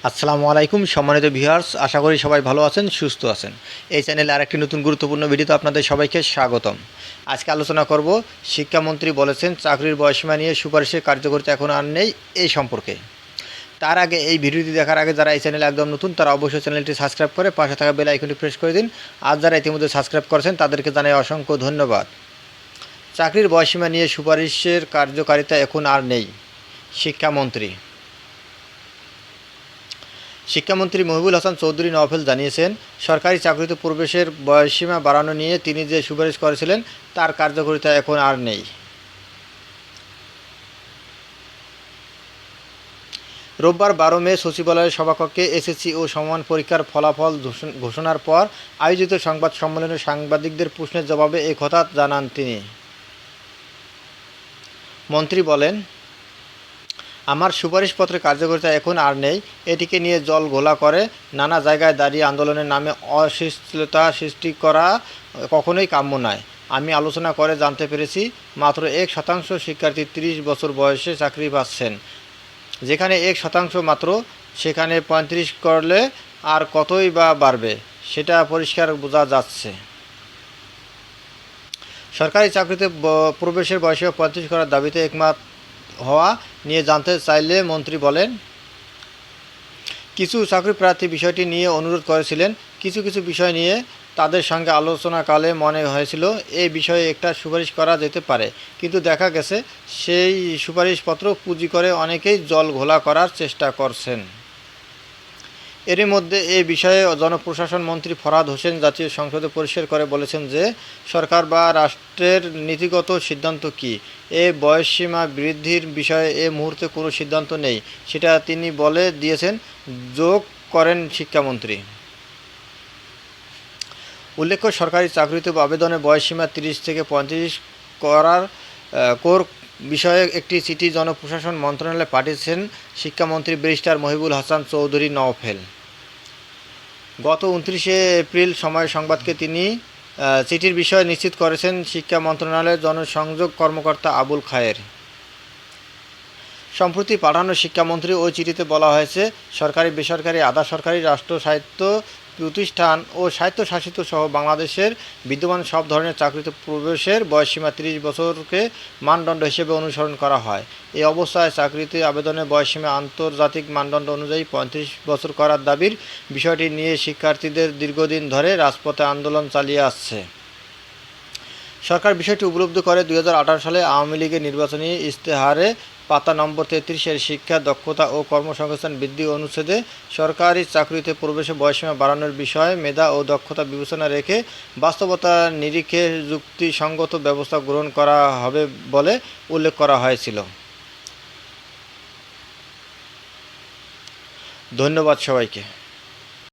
আসসালামু আলাইকুম সম্মানিত ভিউয়ার্স, আশা করি সবাই ভালো আছেন, সুস্থ আছেন। এই চ্যানেলে আরেকটি নতুন গুরুত্বপূর্ণ ভিডিওতে আপনাদের সবাইকে স্বাগতম। আজকে আলোচনা করব শিক্ষামন্ত্রী বলেছেন চাকরির বয়সীমা নিয়ে সুপারিশের কার্যকারিতা এখন আর নেই এই সম্পর্কে। তার আগে এই ভিডিওটি দেখার আগে যারা এই চ্যানেলে একদম নতুন তারা অবশ্যই চ্যানেলটি সাবস্ক্রাইব করে পাশে থাকা বেল আইকনটি প্রেস করে দিন। আর যারা ইতিমধ্যে সাবস্ক্রাইব করেছেন তাদেরকে জানাই অসংখ্য ধন্যবাদ। চাকরির বয়সীমা নিয়ে সুপারিশের কার্যকারিতা এখন আর নেই। শিক্ষামন্ত্রী মহিবুল হাসান চৌধুরী নওফেল জানিয়েছেন, সরকারি চাকরিতে প্রবেশের বয়সসীমা বাড়ানো নিয়ে তিনি যে সুপারিশ করেছিলেন তার কার্যকারিতা এখন আর নেই। রোববার 12 মে সচিবালয়ের সভাকক্ষে এসএসসি ও সমমান পরীক্ষার ফলাফল ঘোষণার পর আয়োজিত সংবাদ সম্মেলনে সাংবাদিকদের প্রশ্নের জবাবে এই কথা জানান তিনি। মন্ত্রী বলেন, আমার সুপারিশপত্রের কার্যকারিতা এখন আর নেই। এটিকে নিয়ে জল ঘোলা করে নানা জায়গায় দাঁড়িয়ে আন্দোলনের নামে অস্থিরতা সৃষ্টি করা কখনোই কাম্য নয়। আমি আলোচনা করে জানতে পেরেছি মাত্র 1% শিক্ষার্থী 30 বছর বয়সে চাকরি পাচ্ছেন। যেখানে 1% মাত্র, সেখানে 35 করলে আর কতই বা বাড়বে সেটা পরিষ্কার বোঝা যাচ্ছে। সরকারি চাকরিতে প্রবেশের বয়সে 35 করার দাবিতে একমত হওয়া নিয়ে জানতে চাইলে মন্ত্রী বলেন, কিছু চাকরি প্রার্থী বিষয়টি নিয়ে অনুরোধ করেছিলেন। কিছু বিষয় নিয়ে তাদের সঙ্গে আলোচনাকালে মনে হয়েছিল এই বিষয়ে একটা সুপারিশ করা যেতে পারে, কিন্তু দেখা গেছে সেই সুপারিশপত্র পুঁজি করে অনেকেই জল ঘোলা করার চেষ্টা করছেন। এরই মধ্যে এ বিষয়ে জনপ্রশাসন মন্ত্রী ফরহাদ হোসেন জাতীয় সংসদে পরিষ্কার করে বলেছেন যে সরকার বা রাষ্ট্রের নীতিগত সিদ্ধান্ত কী, এ বয়সসীমা বৃদ্ধির বিষয়ে এ মুহূর্তে কোনো সিদ্ধান্ত নেই, সেটা তিনি বলে দিয়েছেন, যোগ করেন শিক্ষামন্ত্রী। উল্লেখ্য, সরকারি চাকরিতে আবেদনের বয়সসীমা 30 থেকে 35 করার বিষয়ে একটি চিঠি জনপ্রশাসন মন্ত্রণালয়ে পাঠিয়েছেন শিক্ষামন্ত্রী ব্যারিস্টার মহিবুল হাসান চৌধুরী নওফেল। গত 29 এপ্রিল সময় সংবাদকে তিনি চিঠির বিষয়ে নিশ্চিত করেছেন শিক্ষা মন্ত্রণালয়ের জনসংযোগ কর্মকর্তা আবুল খায়ের। সম্প্রতি পাঠানো শিক্ষামন্ত্রী ওই চিঠিতে বলা হয়েছে, সরকারি, বেসরকারি, আধা সরকারি, রাষ্ট্র স্বায়ত্ত প্রতিষ্ঠান ও স্বায়ত্তশাসিত সহ বাংলাদেশের বিদ্যমান সব ধরনের চাকরিতে প্রবেশের বয়সসীমা 30 বছরকে মানদণ্ড হিসেবে অনুসরণ করা হয়। এই অবস্থায় চাকরিতে আবেদনের বয়সসীমা আন্তর্জাতিক মানদণ্ড অনুযায়ী 35 বছর করার দাবির বিষয়টি নিয়ে শিক্ষার্থীদের দীর্ঘদিন ধরে রাজপথে আন্দোলন চালিয়ে আসছে। সরকার বিষয়টি উপলব্ধি করে 2018 সালে আওয়ামী লীগের নির্বাচনী ইশতেহারে পাতা নম্বর 33-এর শিক্ষা, দক্ষতা ও কর্মসংস্থান বৃদ্ধি অনুচ্ছেদে সরকারি চাকরিতে প্রবেশের বয়সসীমা বাড়ানোর বিষয়ে মেধা ও দক্ষতা বিবেচনা রেখে বাস্তবতার নিরিখে যুক্তিসঙ্গত ব্যবস্থা গ্রহণ করা হবে বলে উল্লেখ করা হয়েছিল। ধন্যবাদ সবাইকে।